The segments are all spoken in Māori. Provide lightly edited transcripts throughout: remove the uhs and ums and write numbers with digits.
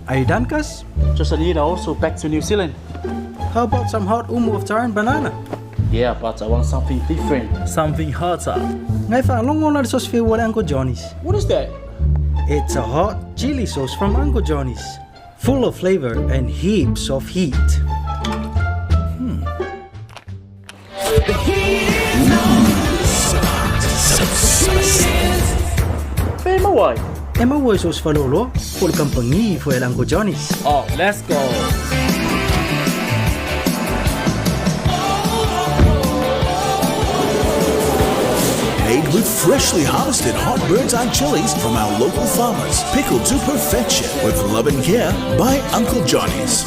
Are you done, Cuz? Just a little also back to New Zealand. How about some hot umu of tar and banana? Yeah, but I want something different. Something hotter. Ngay long one of sauce feel Uncle Johnny's. What is that? It's a hot chili sauce from Uncle Johnny's. Full of flavor and heaps of heat. Emma, why? Emma was sauce for Lolo, full company for Uncle Johnny's. Oh, let's go. Made with freshly harvested hot bird's eye chilies from our local farmers. Pickled to perfection with love and care by Uncle Johnny's.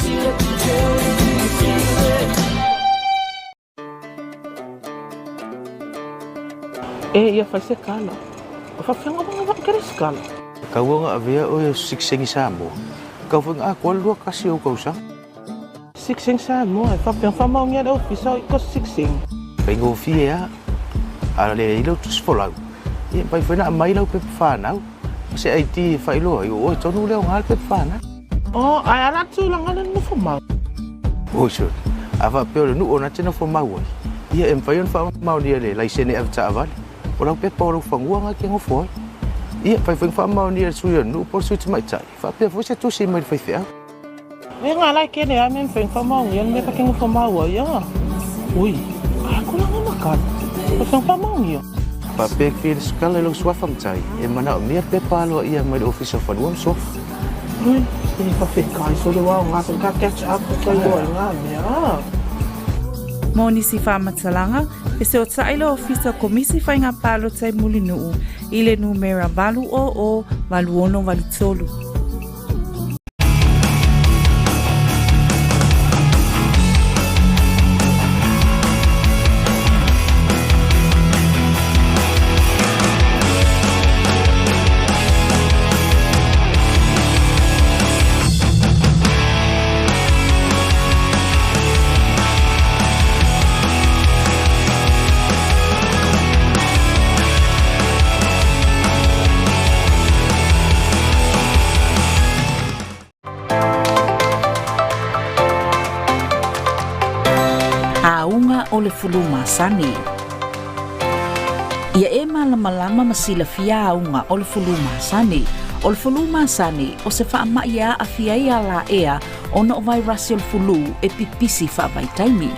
Ia fai se kala. Fa fenga mga kare skala. Kau nga avia o siksing samo. Kau fenga ko lu kasi o kau sa. Siksing sa mo, fa fenga mau nya do bisa ko siksing. Pengo fia. Ale ilo tus folau. Ia pai fena mai lau pe fana. Se ai ti fai lo ai o tonu le ngal pe fana. Oh, ai ala tu lang ala no fa mau. O so. Ava pe no ona tena fa mau. Ia em fai fa mau dia le lai sene av ta aval. Orang pepa orang fanguang aki ngofoi. Ia pai fa mau ni suya nu por su mai tai. Fa pe fo se tu si mai fai fea. We nga lai ke ne amen fa mau yan me pa ke ngofo mau ya. Ui, aku lang makan. Fa mau ni. Pa pe fi skala lo swa fam tai. E mana mi pepa lo ia mai office of one so. Ui, ini fa fe kai so de wa nga ka catch up ko yo nga ya. Moni si whamatalanga, e se o tailo ofisa komisi whainga palo tai muli nuu, ile numera valu o valu ono valu tolu. O le fuluma sani. Ia e malama masila fia aunga o le fuluma sani. O le fuluma sani o se wha ia a fia ia la ea o no vai rasi o le fulu e pipisi wha vai taimi.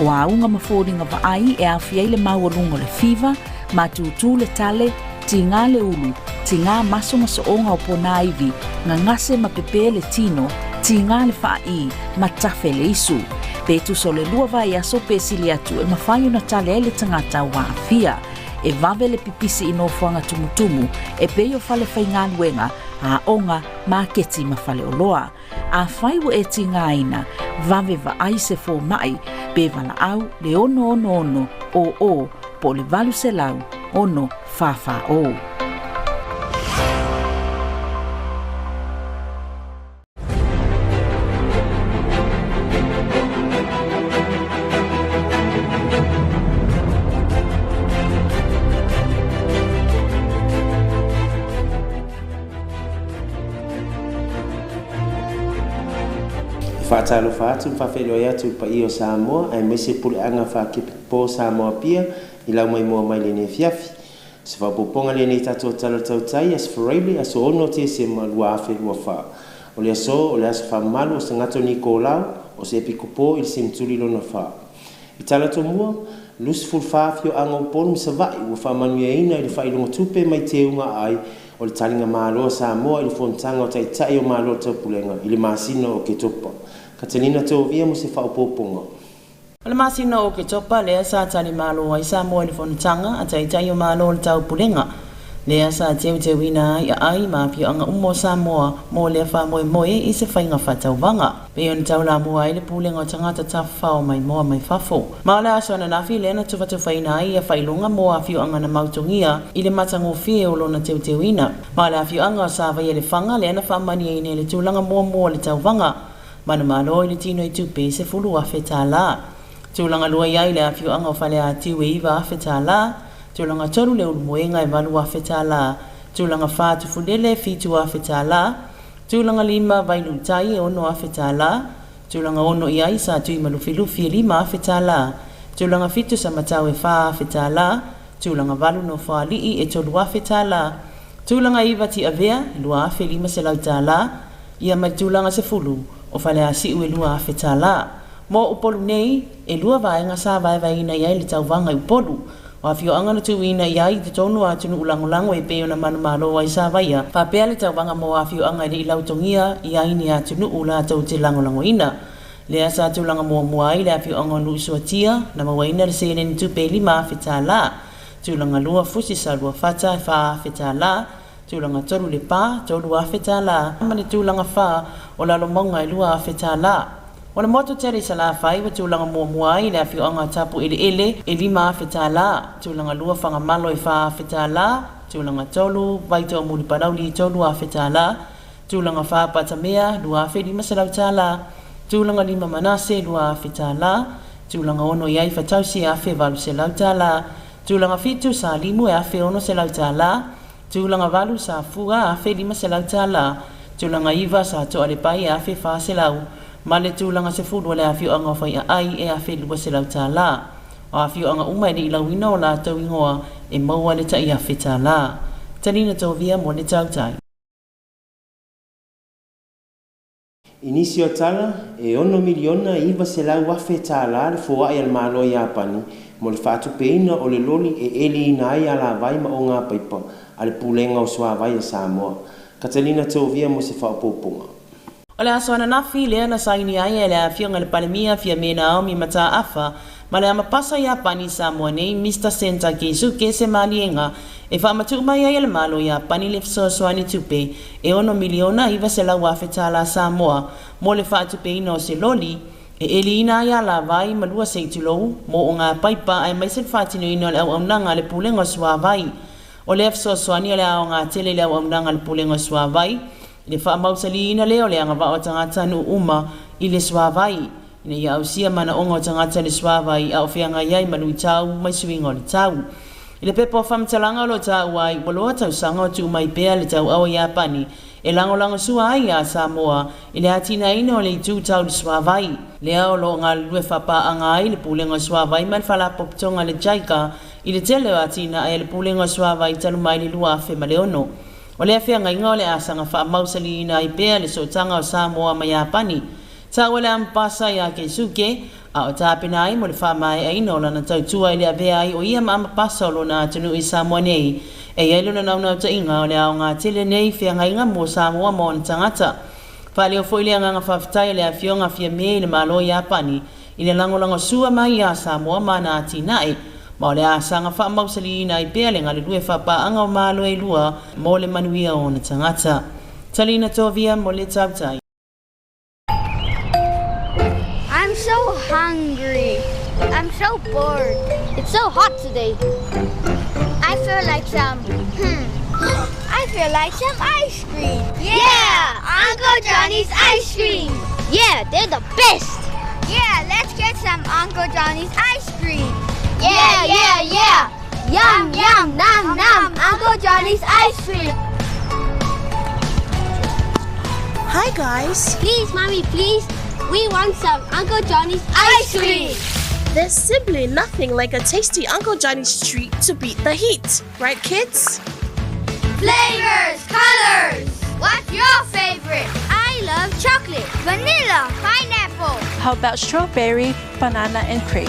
O aunga mafodinga vaai e a fia le maurunga le fiva, matutu le tale, tinga le ulu, tinga maso onga o pona ivi, ngangase mapepe le tino, tinga le whaai, matafe le isu. Petu so le lua vai aso pesili atu e mawhai una tale ele tangata wa afia. E vave le pipisi ino fuanga tumutumu e peio fale whainga luenga a onga maketi mawhale oloa. A whaiwa e tinga ina, vave va aise fo mai, pe vala au le ono o po le valu se lau, ono fafa o. Whaatalo whaatu mwhawhelo atu pa i o Samoa ai mese pule anga whakipi po Samoa pia i lau mai mua mai lene fiafi. Se whapoponga lene tato tala tau tai as whareile aso ono te se malua awhi lua wha. O le aso o le aso whamalu o se ngato ni kōlau o se epikopo i se mtuli lona wha. I tala to mua, lusful whawhio anga uponu misawai ua whamanu e ina i le whailonga tupe mai te unga ai o le talinga māloa Samoa i le fontanga o tai tai o māloa tau pulenga i le masino o ke topa. Katalina Tovia mo se whaopoponga. O le masino o ke topa lea sa tali māloa i Samoa i le fontanga a tai tai o māloa le tau pulenga. Lea sa teu te wina ai a ai mawhio anga umo Samoa mo lea whamoe moe i se whainga whatauwanga. Peo ni tau la mua i le pulenga o tangata tawhao mai moa mai whafo. Mao le aso ana nafi lea na tufatu whaina ai a whailunga moa whio anga na mautongia i le matango fie o lona teu te wina. Mao le whio anga o sawa i le whanga lea na whamani i ne le tūlanga moa le tauwanga. Mana malo i le tino i tupe se fulu a wheta la. Tūlanga lua iai le awhio anga o whale a tiwe iwa a wheta la. Tūlanga toru le ulu moenga e walu a wheta la. Tūlanga whātu fulele fitu a wheta la. Tulanga 5 vai lutai ono afetala. Tulanga ono iai sa tui malufi-lufi 5 afetala. Tulanga 7 sa matau e 4 afetala. Tulanga 8 no whaalii e tolu afetala. Tulanga 9 ti avea 2 afe 5 se lautala. Ia mai tulanga 10 o whale asiu e 2 afetala. Mo upolu nei e 2 vaenga sa vai ina iai le tauvanga upolu. O afio anga na tuina iai te tonu atunu ulangulango e peo na manumalo wa isa vaia. Whapea le tauvanga mo afio anga i lautongia iai ni atunu ula tau te langolango ina. Le asa tulanga mua i le afio anga nu isuatia na mawaina le sene ni tupe 5 afetala. Tulanga 2 fusi sa 2 fata e 4 afetala. Tulanga 3 le pa 3 afetala. Mane tulanga 4 o lalomonga e 2 afetala. Wana moto tere sa la fai wa tulanga mua i le afio anga tapu ele e 5 afetala. Tulanga 2 whanga malo e 4 afetala. Tulanga 3 vaito muli parauli 3 afetala. Tulanga 4 patamea 2 afe 5 salautala. Tulanga 5 manase 2 afetala. Tulanga 1 iai fatausi afe 8 salautala. Tulanga 7 sa 5 e afe 1 salautala. Tulanga 8 sa 4 afe 5 salautala. Tulanga 9 sa to alepai afe 4 selau. Male tulanga 10 le afio anga fai ai e afe 2 salautala. O afio anga umai ni ilawina o la tau ingoa e maua le tai afetala. Talina tovia mo le tautai. Inisio tala e 1 miliona iva se lau afetala le fua i al malo i apani mo le fatu peina o le loli e eli ina ai ala vai ma o ngā paipa ale pulenga o sua vai a Samoa. Catalina tovia mo se whaopopunga. O le aso ana nafi lea na saini ai e le afionga le palemia fia mena au mi mata afa ma le amapasa i apani Samoa nei Mr. Senta Keisuke se malienga e whaamatu mai ai le malo i apani le fsosoani tupe e 1 miliona iwa se lau afetala Samoa mo le whaatupe ina o se loli e eli ina ai ala vai malua seitulou mo o ngā paipa ai mai se whaatino ina le au nanga le pulenga sua vai o le fsosoani le au ngā tele le au nanga le pulenga sua vai le wha mausali ina leo le anga wa o tangata nu uma i le swavai. Ina ia ausia mana onga o tangata le swavai a o whianga iai manu i tau mai suinga o le tau. I le pepo whamtalanga o lo tau ai waloa tau sanga o tu mai pea le tau awa i apani e lango sua ai a Samoa i le atina ina o le i tu tau le swavai. Le ao lo ngā lue whapa anga ai le pulenga swavai man whala poptonga le jaika i le tele o atina ai le pulenga swavai talu mai le lua afe maleono. O le afea ngainga o le asanga wha mausali ina i pea le sotanga o Samoa mai apani. Ta wale ampasa i a Keisuke, a o tāpina ai mo le wha mai aina o lana tautua i le avea ai o ia ma amapasa o lona atunu i Samoa nei. E iai lona naunau ta inga o le ao ngā tele nei fea ngainga mo Samoa mo na tangata. Wha leo fo i le anga whawhitai le afionga fia mea i le malo i apani. I le langolango sua mai a Samoa ma na atinae. Ma o le asanga wha mausali ina i pea le ngale lue whapa anga o malo e lua mo le manuia o na tangata. Talina tovia mo le tautai. I'm so hungry. I'm so bored. It's so hot today. I feel like some ice cream. Yeah, Uncle Johnny's ice cream. Yeah, they're the best. Yeah, let's get some Uncle Johnny's ice cream. Yeah. Yum, yum, nom, nom. Uncle Johnny's ice cream. Hi, guys. Please, Mommy, please. We want some Uncle Johnny's ice cream. There's simply nothing like a tasty Uncle Johnny's treat to beat the heat. Right, kids? Flavors, colors. What's your favorite? I love chocolate, vanilla, pineapple. How about strawberry, banana, and crepe?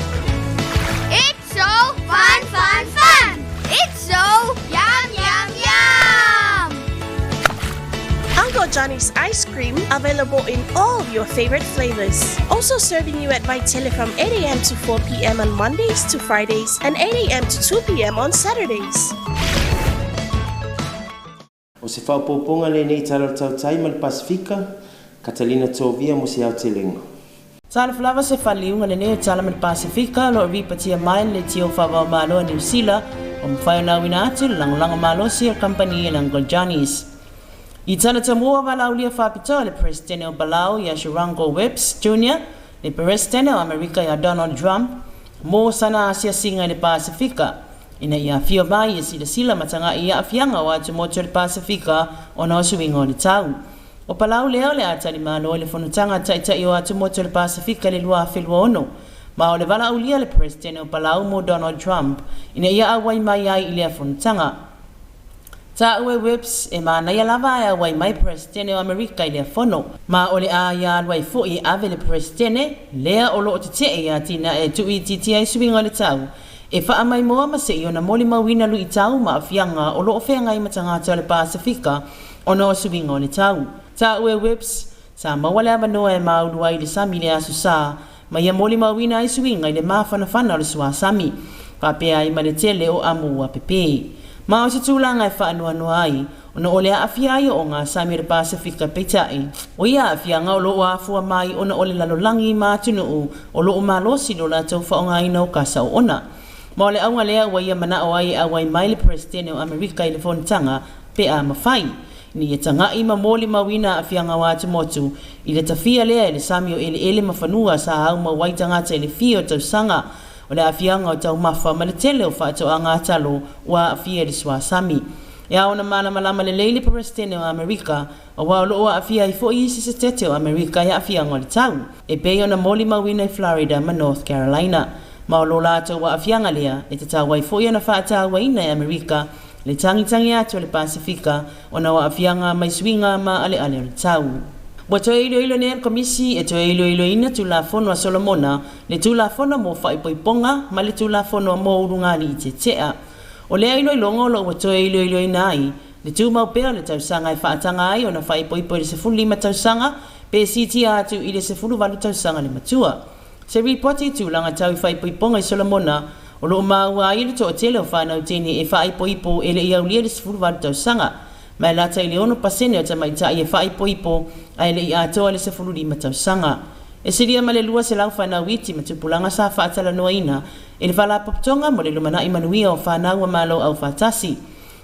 It's so fun, fun, fun. It's so yum, yum, yum. Uncle Johnny's ice cream available in all your favorite flavors. Also serving you at Vitale from 8 a.m. to 4 p.m. on Mondays to Fridays and 8 a.m. to 2 p.m. on Saturdays. O se whaopoponga le nei tala tautai ma le Pasifika, Catalina tovia mo se au te lenga. Tala flava se whaliunga le nei tala ma le Pasifika lo ripatia mai le tio whawao malo a New Zealand o mwhai o na wina atu langolanga malo si a company e Uncle Johnny's. I tana tamua walau lia whapitoa le Presidente o Palau i a Sharango Webs Jr., le Presidente o Amerika i a Donald Trump, mo sana asia singa i le Pasifika. Ina ia fio mai e sila matanga ia afianga o atu moto le Pasifika o na osuinga o le tau. O palau leo le atani malo le fonutanga tai o atu moto le Pasifika le lua filwono. Ma o le wala ulia le presidente o palau mo Donald Trump ina ia awai mai ai ile fonutanga. Ta ue whips e mana ia lava e awai mai presidente o Amerika ile fono. Ma o le a ia alwai fo i ave le presidente lea o lo te e a tina e tu i titi ai suinga le tau. E wha amai moa ma se i o na moli mawina lu i tau ma a fianga o lo o whenga i matangata le Pasifika o no suinga o le tau. Ta ue whips, sa mawale abanoa e maurua i le sami le asu sa, ma ia moli mawina i suinga i le mawhanawhana o le sua sami, papea i male tele o amu a pepe. Ma o se tūlanga e whaanua noa ai, o na ole a awhiai o ngā sami le Pasifika peitai, o ia awhianga o loo afua mai o na ole lalolangi ma tunu o loo malosi lo la tau whaonga ina o kasa o ona. Ma ole aunga lea wa ia mana o ai awai mai le presidente o Amerika i le fonitanga pe a mawhai. Ni e tanga i moli mawina a fianga wa te motu i le tafia lea le sami o ele mawhanua sa hau ma waitanga te le fio tau sanga o le a fianga o tau mafa ma le tele o whaato a ngā talo wa a fia le swa sami. E aona mana malama le leile presidente o Amerika o wa loo a fia i fo i se tete o Amerika i a fianga o le tau. E pei ona moli mawina i Florida ma North Carolina. Ma o lo lato wa a fianga lea e te tawa i fo i ana whaata waina i Amerika le tangi atu le Pasifika o na wa afianga mai swinga ma ale o le tau. Wa toe ilo ne komisi e toe ilo ina tu la fono a Solomona le tu la fono mo fai poiponga ma le tu la fono mo urunga li te tea. O le ilo lo wa toe ilo ina ai le tu mau pea le tau sanga e whaatanga ai o na fai poipo le se fulu lima tau sanga pe siti atu i le se fulu walu tau sanga le matua. Se ripoti tu langa tau i fai poiponga i Solomona o lo maua i le toa tele o whanau tene e whai poipo e le iau lia le sifuru waru tau sanga. Mai lata i le ono pasene o tamaita i e whai poipo a le i atoa le sifuru lima tau sanga. E siria ma le lua se lau whanau iti ma tupulanga sa whaatala noa ina e le whala poptonga mo le lumana i manuia o whanau a malo au whatasi.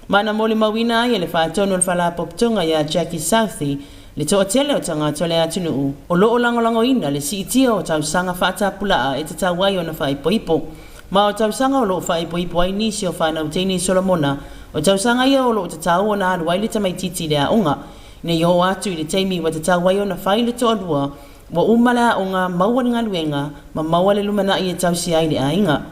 Mana mo le mawina i e le whaatono le whala poptonga i a Jackie Southey le toa tele o tanga tole atunuu o loo langolango ina le si itia o tau sanga whaatapulaa e te tawai o na whai poipo. Ma o tausanga o lo whai poipo ai nisi o whanau teini Solomona, o tausanga ia o lo te tau o na aru ai le tamaititi le a onga. Ne iho atu i le teimi wa te tau ai o na whai le toa lua, wa umala a onga maua ni ngaluenga, ma maua le lumana i e tausi ai le a inga.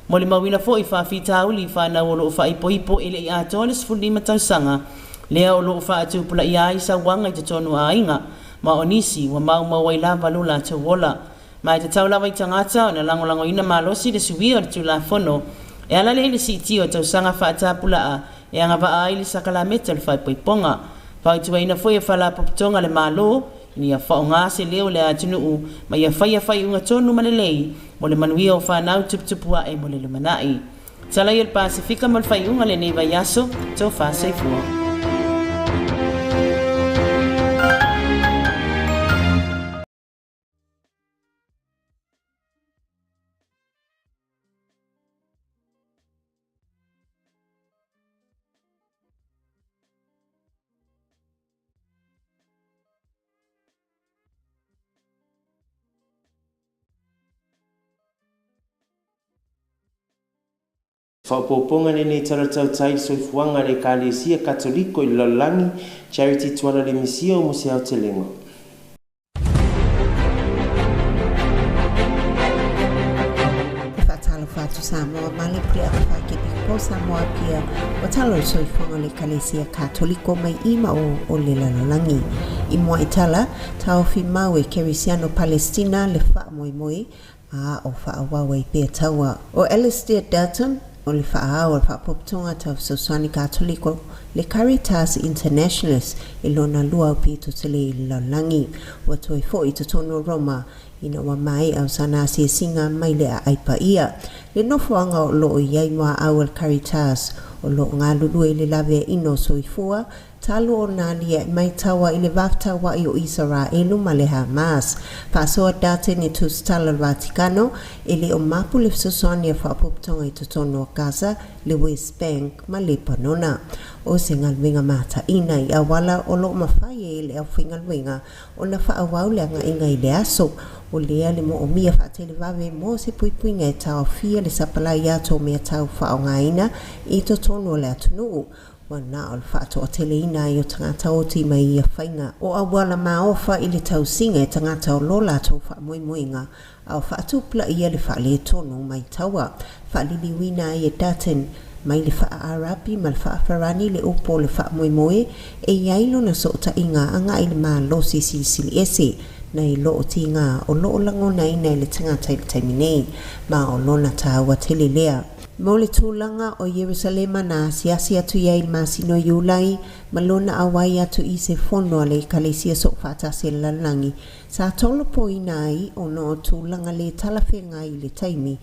Mo le mawina fo i whawhita uli i whanau o lo whai poipo e le i atoa le sifulima tausanga, lea o lo whaatu pula i ai sa wanga i te tonu a inga, ma o nisi wa mau i lava lula te wola. Mai te tau lawa i tangata o na langolango ina malosi le suia o le tula fono. E ala le si tio tau sanga whaata pulaa e anga wa ai le sakalameta le whai poiponga. Pau tua ina foi e whala poptonga le malo, ni a whao ngā se leo le atunuu, ma ia whai unga tonu malelei, mo le manuia o whanau tuptupua e mo le lumanai. Tala i el Pasifika mo le whai unga le neiva yaso, tau wha fua. Whapoponga le nei taratau tai soifuanga le Kalesia Katoliko i Lalangi, Charity Tuala le Misia o Museo Telengo. Whatu Samoa male pria whakepi ko Samoa pia o talo soifuanga le Kalesia Katoliko mai ima o le Lalangi. I mua itala, tau fi mau e Kerisiano Palestina le wha moe a o wha awawa i pia taua. O Alistair Dutton, o le wha o le wha poptonga tau Sosani Katoliko le Caritas Internationalis i lona lua o pito tele i Lalangi. Wa toi fo i totono Roma ina wa mai au sana si singa mai le a aipa ia. Le nofuanga o lo o iai moa au al Caritas o lo ngā lulu i le lave ino soifua talo o nā lia mai tawa i le wafta wa i o Israelu ma le Hamas. Pasoa date ni tu stala Vaticano e le o mapu le fsosoni a whapoptonga i totono o Gaza le West Bank ma le Panona. O se ngalwenga mata ina i awala o lo mawhai e le au whingalwenga o na whaawau le anga inga i le aso o lea le mo o mia whaatele wawe mo se puipuinga e tau fia le sapala i ato mea tau whaongaina i totono le atunuu. wana o whaato o teleina i o tangata o ti mai i a whainga. O a wala maofa i le tausinga e tangata o lola tau wha moinga au whaatupla i le wha le tono mai taua. Wha lili wina i e daten mai le wha arapi ma le wha farani le upo le wha moe e iailo na so ta inga anga i le maa losi sili ese. Nei lo o tinga o lo o lango nei le tangata i le taiminei ma o lona taua tele lea. Mo le tūlanga o Yerusalema na siasi atu ia i masino iulai ma lona awai atu i se fono le kalesia so whaatase lalangi. Sa tolo po ina ai o no tūlanga le talawhenga i le taimi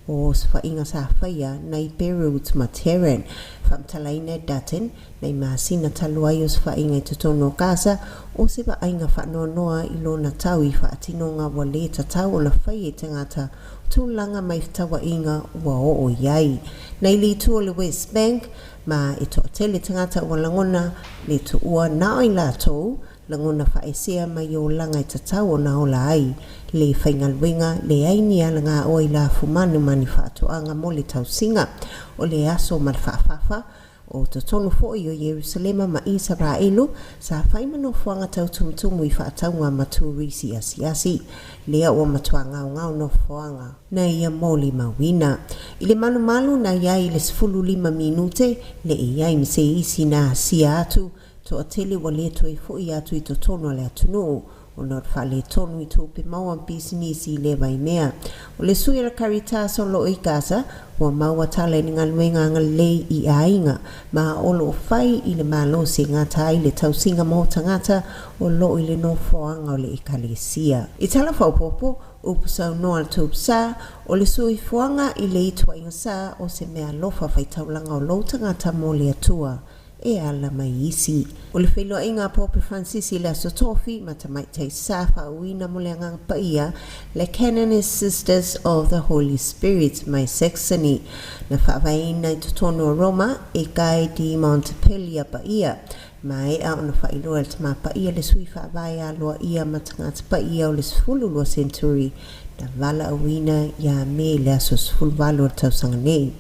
o sa whainga sa whaia nei Beirut ma Tehran. Whamtalaina daten nei masina taluai o sa whainga i tutono Gaza o se ba ainga whanonoa i lona tau i whaatinonga wa le tatau o na whaia tangata tūlanga mai tawa inga ua o iai. Nei li tua le West Bank ma e toa tele tangata ua langona le tu ua nao i la tou langona whaesea mai o langa i tatau o na ola ai. Le whaingalwinga le aini ala ngā o i la fumanu mani whaatoanga mo le tausinga o le aso ma le whaafafa o te tonu fo'i o Yerusalema ma Israelu sa whaimano fuanga tau tumutumu i whaataunga maturisi asiasi. Lea o matua ngau no fuanga na ia moli mawina. I le malu na iai le 15 minute le iai mse isi na sia atu to atele wa le to e fo'i atu i to tonu le atunu o not fa le tonu i to pe maua business i le vai mea. O le suira Caritas o lo i Gaza wa maua tala ni ngalwenga ngalei i ainga ma o lo fai i le malo se ngata i le tausinga mo tangata o lo i le no foanga o le ekalesia. I tala whaupopo upusau noa tupsa o le sui foanga i le itua inga o se mea lofa fai taulanga o lo tangata mo le atua. E ala mai isi. O le whailua inga Pope Francis i le asotofi ma tamai tei safa uina mo le angang paia le Canonist Sisters of the Holy Spirit mai Saxony na whawaina i tutono Roma e kai di Montpellier paia mai au na whailua le tama paia le sui whawai a loa ia ma tangata paia o le sfululua centuri na wala uina ia me le aso sfulwalo tau sanganei.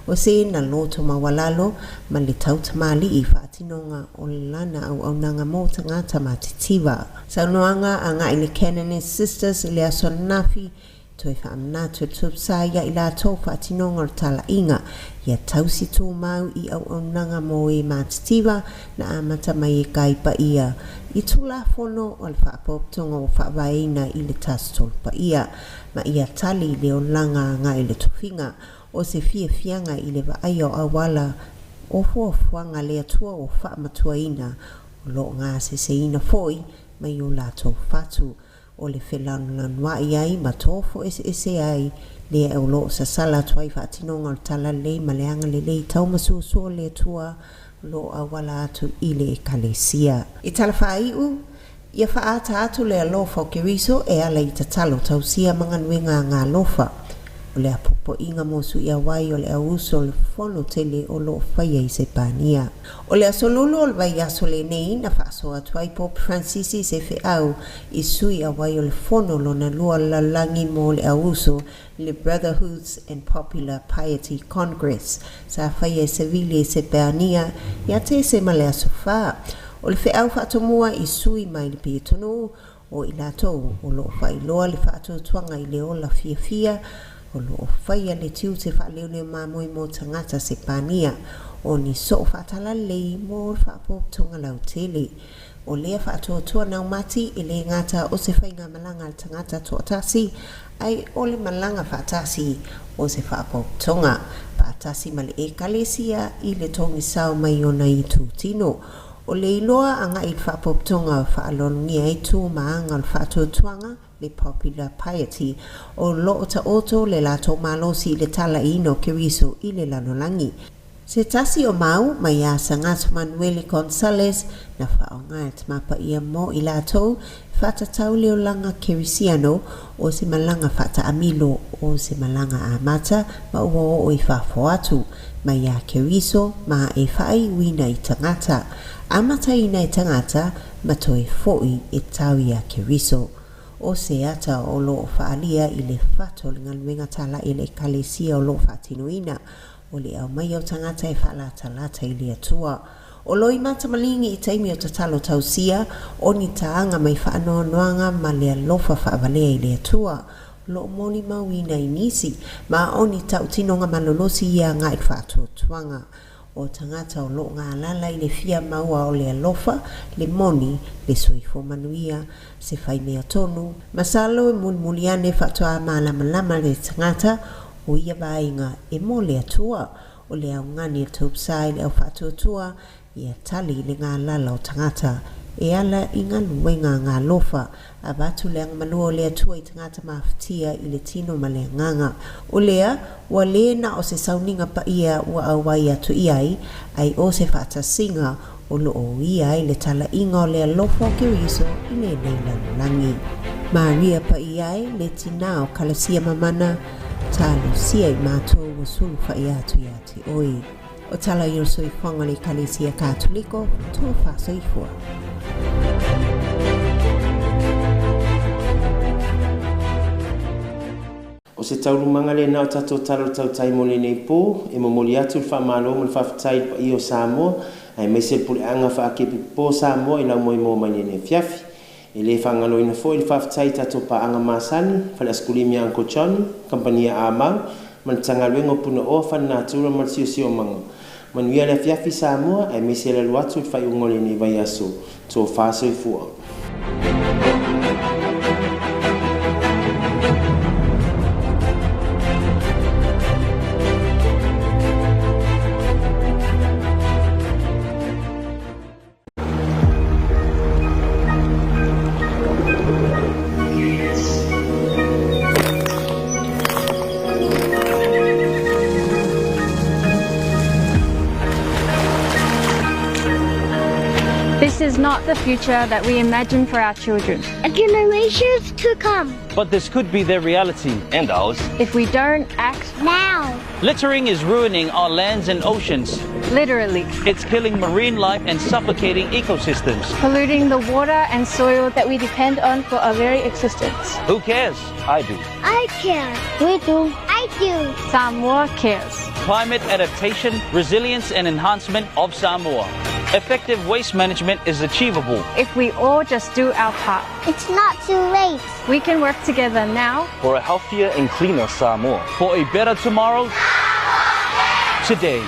O se na loto mawalalo ma le tau tamali i whaatinonga o lana au nanga mo tangata matitiwa. Saunoanga anga i le Canonist Sisters i le aso nafi to e whaamna to e tupsaya i la tau whaatinonga o tala inga. Ia tausi tō mau i au nanga mo e matitiwa na amata mai e kai pa ia. I tula fono o le whaapoptonga o whaawaina i le tastol pa ia. Ma ia tali le o langa anga i le tofinga. O se fianga i le vaai o awala o fuanga le atua o whaamatuaina o lo ngā se ina foi mai o lato fatu o le whelanua i ai ma tofo ese ai le au lo sa sala tuai whaatinonga o tala le maleanga le tau masuso le atua lo awala atu i le ekalesia. I tala whaiu ia whaata atu le alofa o Keriso e ala i tatalo tausia manganuenga ngā lofa. O le apopo inga mosu ia wai o le auso le fono tele o lo whaia i se pania. O le asolulu o le vai aso le nei na whaaso atuai Pope Francis i se au i sui a wai o le fono lo na lua lalangi mo le auso le Brotherhoods and Popular Piety Congress sa whaia i Seville i se pania ia te se ma le aso wha. O le au whaatomua i sui mai le pietono o i lato o lo whailoa le whaatotuanga i le ola fia o lo whaia le tiu te whaleo le mamoi mo tangata se pania o ni so whaatala lei mo whaapotonga lau tele. O lea whaatotua nau mati i le ngata o se whainga malanga le tangata tuatasi ai o le malanga whaatasi o se whaapotonga. Whaatasi ma le ekalesia i le tongi sao mai o na i tūtino. O le iloa anga i whaapoptonga whaalongia i tū maanga o whaatotuanga le Popular Piety o lo ta oto le lato malosi le tala ino Keriso i le lanolangi. Se tasi o mau mai a Sangat Manuel Gonzalez na whaonga e tamapa ia mo i lato whatatau leo langa Kerisiano o se malanga whata amilo o se malanga amata ma ua o i whafo atu mai a Keriso ma e whai wina i tangata. Amata ina i tangata ma toi foi e tau i a Keriso. O se ata o lo whaalia i le whato le ngalwenga tala i le kalesia o lo whaatinuina o le au mai au tangata e whaalata lata i le atua. O loi matamalingi I taimi o tatalo tausia, o ni taanga mai whaanoanoanga ma lea lofa whaavalea I lea tua. Lo moli mawina I nisi, ma o ni tautinonga malolosi ia ngai whaatotuanga. O tangata o lo ngā lala I le fia maua o lea lofa, le moni, le soifo manuia, se whai mea tonu. Masalo e mulmuliane whaatoa malama le tangata, o ia vainga e mo lea tua, o lea ngani e taupsai le au whaatotua, ia tali le ngā lala o tangata, e ala I ngā luenga ngā lofa, a batu lea malua o lea tua I tangata mawhatia I le tino ma lea nganga. O lea, wa lea na o se sauninga pa ia ua awai atu iai, ai o se whaata singa o lo o iai le tala inga o lea lofa o kiriso I le neila langi. Maria pa iai le tina o kalasia mamana, talo sia I mātou wa sulu wha ia atu ia te oi. O tala I roso I whanga le kalesia kātuliko, tō whasa I fua. O se taurumanga le nao tato talo tau tai mo le nei pō, e momoli atu le whamalo mo le whawhatai pa I o Samoa, ai me se pule anga whaakepi pō Samoa I lau moi mō mai le fiafi. E le whangalo ina fo I le whawhatai tato pa anga masani, whale askulimi Uncle Johnny, kampania Amau, man tanga luengo puna o whannatura man sio manga. Manuia le fiafi Samoa, ai me se le luatu I whai ungole nei vai aso, tō whaso I fua. This is not the future that we imagine for our children. And generations to come. But this could be their reality and ours. If we don't act now. Littering is ruining our lands and oceans. Literally. It's killing marine life and suffocating ecosystems. Polluting the water and soil that we depend on for our very existence. Who cares? I do. I care. We do. I do. Samoa cares. Climate adaptation, resilience and enhancement of Samoa. Effective waste management is achievable if we all just do our part. It's not too late. We can work together now for a healthier and cleaner Samoa. For a better tomorrow today.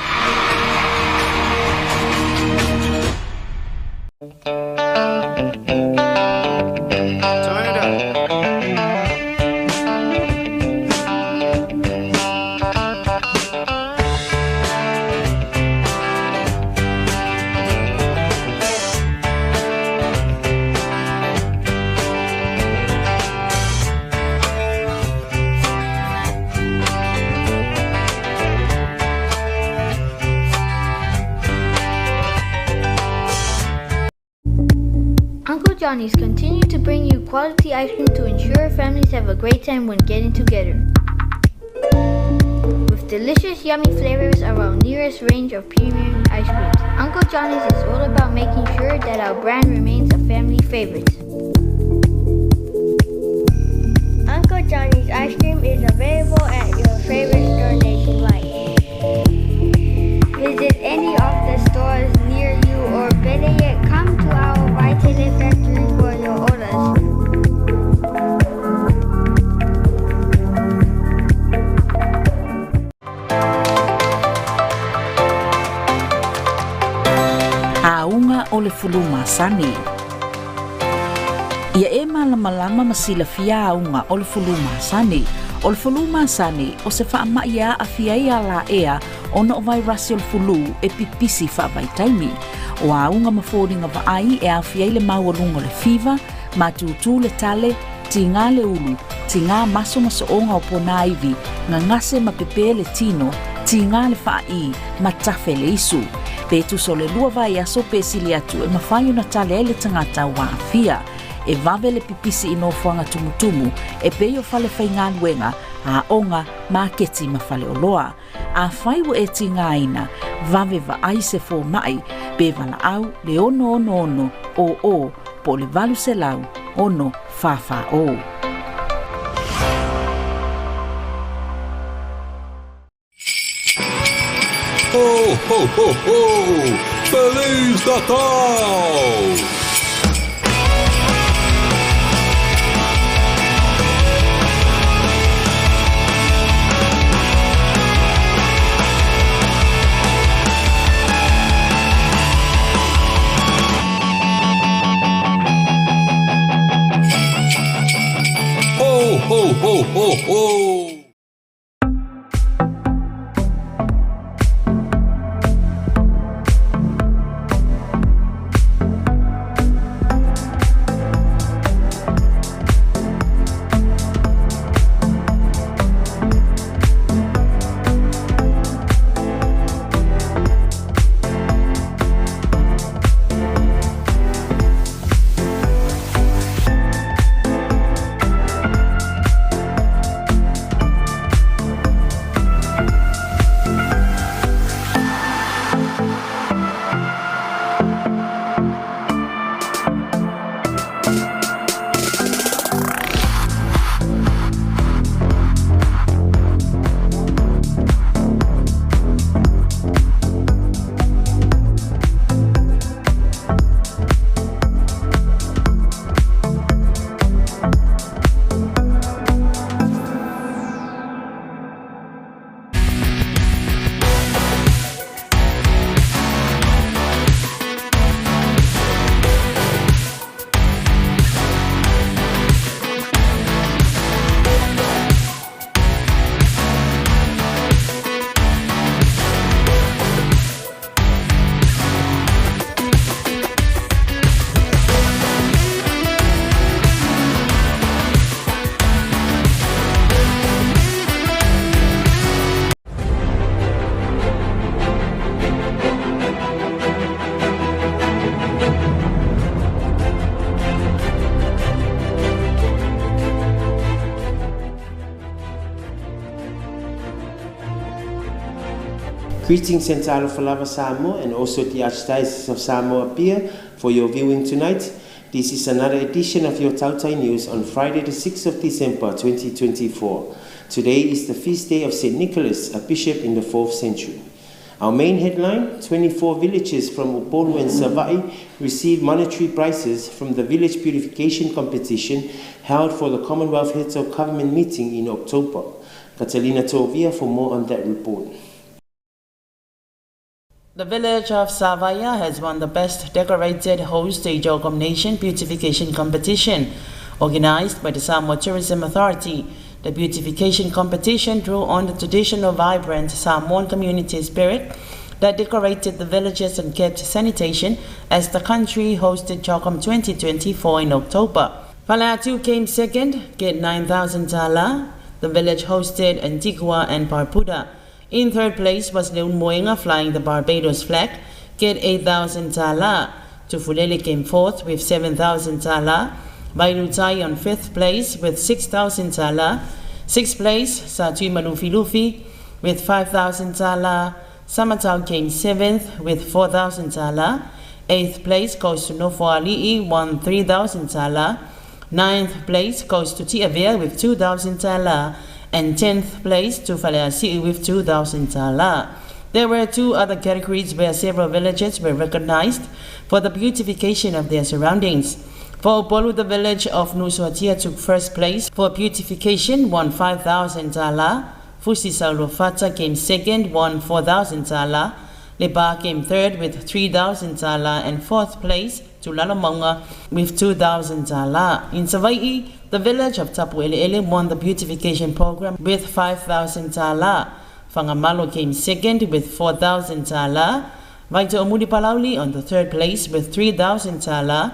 Johnny's continue to bring you quality ice cream to ensure families have a great time when getting together. With delicious, yummy flavors of our nearest range of premium ice creams, Uncle Johnny's is all about making sure that our brand remains a family favorite. Uncle Johnny's ice cream is available at your favorite store nationwide. Visit any of the stores near you, or better yet, come to our Vaitele factory for your orders. Aunga o le fuluma sani. Ia e malama masila fia aunga o le fuluma sani. O le fuluma sani o se whaamaia a fiaia la ea o no vai Russell fulu e pipisi whaavaitaimi. O aunga mawhoringa vaai e a fiai le maualunga le fiva, matutu le tale, tinga le ulu, tinga maso onga o pona ivi, ngangase mapepe le tino, tinga le whaai, matafe le isu. Petu so le lua vai aso pesili atu e mawhaio na tale le tangata wa fia. E vave le pipisi ino fuanga tumutumu, e peio fale whainga luenga, a onga maketi mawhale oloa. A whaiwa e tinga ina, vave va aise fo mai, be vala au le ono o, po le valu se lau, ono fafa o. Ho, ho, ho, ho! Feliz Natal! Ho, ho, ho, ho, ho! Greetings and Talofalava Samoa and also the Archdiocese of Samoa Pia for your viewing tonight. This is another edition of your Tautai News on Friday the 6th of December 2024. Today is the feast day of St. Nicholas, a bishop in the 4th century. Our main headline, 24 villages from Upolu and Savai received monetary prizes from the village purification competition held for the Commonwealth Heads of Government meeting in October. Catalina Tovia for more on that report. The village of Savaya has won the Best Decorated Host Jogom Nation Beautification Competition, organized by the Samoa Tourism Authority. The beautification competition drew on the traditional vibrant Samoan community spirit that decorated the villages and kept sanitation as the country hosted Jogom 2024 in October. Palatu came second, get 9,000 tala. The village hosted Antigua and Barbuda. In third place was Leon Moenga flying the Barbados flag, get 8,000 tala. Tufulele came fourth with 7,000 tala. Bairutai on fifth place with 6,000 tala. Sixth place, Satui Manufilufi with 5,000 tala. Samatau came seventh with 4,000 tala. Eighth place goes to Nofo Ali'i, won 3,000 tala. Ninth place goes to Tiavia with 2,000 tala. And 10th place to Faleasi'i with 2,000 tala. There were two other categories where several villages were recognized for the beautification of their surroundings. For Upolu, the village of Nusuatia took first place for beautification, won 5,000 tala. Fusi Saulofata came second, won 4,000 tala. Leba came third with 3,000 tala, and fourth place to Lalamonga with 2,000 tala. In Savai'i, the village of Tapueleele won the beautification program with 5,000 tala. Fangamalo came second with 4,000 tala. Vaito Omudi Palauli on the third place with 3,000 tala.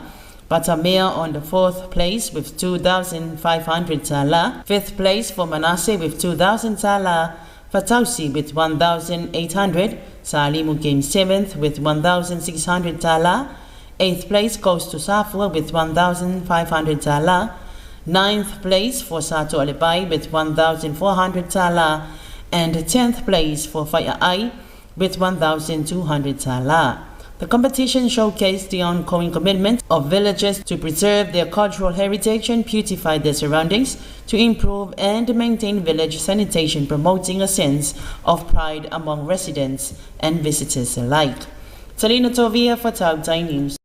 Batamea on the fourth place with 2,500 tala. Fifth place for Manasseh with 2,000 tala. Fatausi with 1,800. Salimu came seventh with 1,600 tala. Eighth place goes to Safua with 1,500 tala. Ninth place for Sato Alibai with 1,400 tala. And 10th place for Fai'ai with 1,200 tala. The competition showcased the ongoing commitment of villagers to preserve their cultural heritage and beautify their surroundings to improve and maintain village sanitation, promoting a sense of pride among residents and visitors alike. Talina Tovia for Tautai News.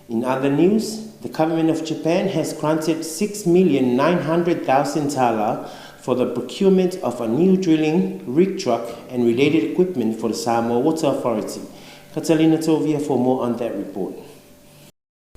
In other news, the government of Japan has granted 6,900,000 tala for the procurement of a new drilling rig truck and related equipment for the Samoa Water Authority. Catalina Tovia for more on that report.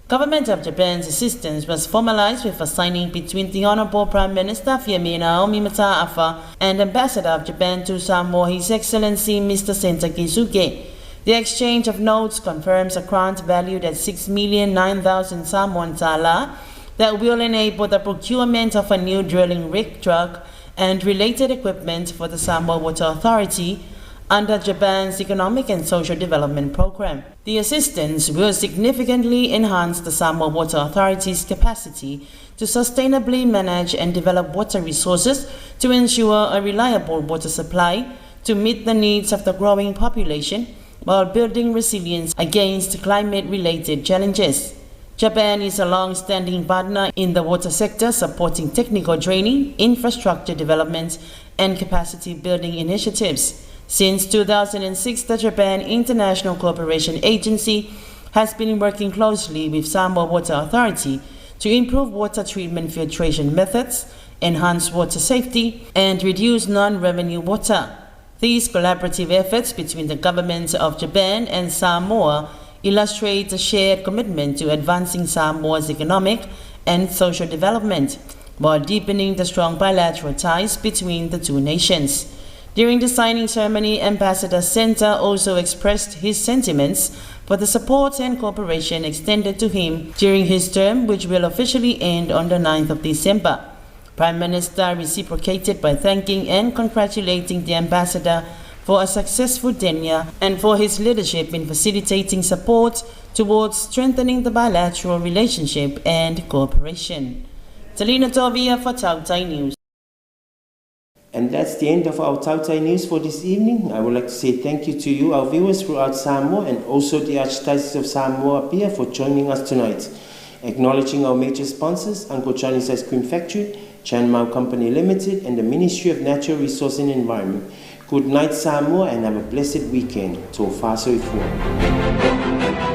Government of Japan's assistance was formalized with a signing between the Honorable Prime Minister Fumio Naomi Mataafa and Ambassador of Japan to Samoa, His Excellency Mr. Senta Kisuke. The exchange of notes confirms a grant valued at 6,900,000 Samoan tala that will enable the procurement of a new drilling rig truck and related equipment for the Samoa Water Authority under Japan's Economic and Social Development Program. The assistance will significantly enhance the Samoa Water Authority's capacity to sustainably manage and develop water resources to ensure a reliable water supply to meet the needs of the growing population while building resilience against climate-related challenges. Japan is a long-standing partner in the water sector, supporting technical training, infrastructure development, and capacity-building initiatives. Since 2006, the Japan International Cooperation Agency has been working closely with Samoa Water Authority to improve water treatment filtration methods, enhance water safety, and reduce non-revenue water. These collaborative efforts between the governments of Japan and Samoa illustrate a shared commitment to advancing Samoa's economic and social development, while deepening the strong bilateral ties between the two nations. During the signing ceremony, Ambassador Senta also expressed his sentiments for the support and cooperation extended to him during his term, which will officially end on the 9th of December. Prime Minister reciprocated by thanking and congratulating the ambassador for a successful tenure and for his leadership in facilitating support towards strengthening the bilateral relationship and cooperation. Talina Tovia for Tautai News. And that's the end of our Tautai News for this evening. I would like to say thank you to you, our viewers throughout Samoa, and also the Archdiocese of Samoa Apia for joining us tonight. Acknowledging our major sponsors, Uncle Johnny's Ice Cream Factory, Chan Mau Company Limited, and the Ministry of Natural Resources and Environment. Good night, Samoa, and have a blessed weekend. Tō whāsoi fua.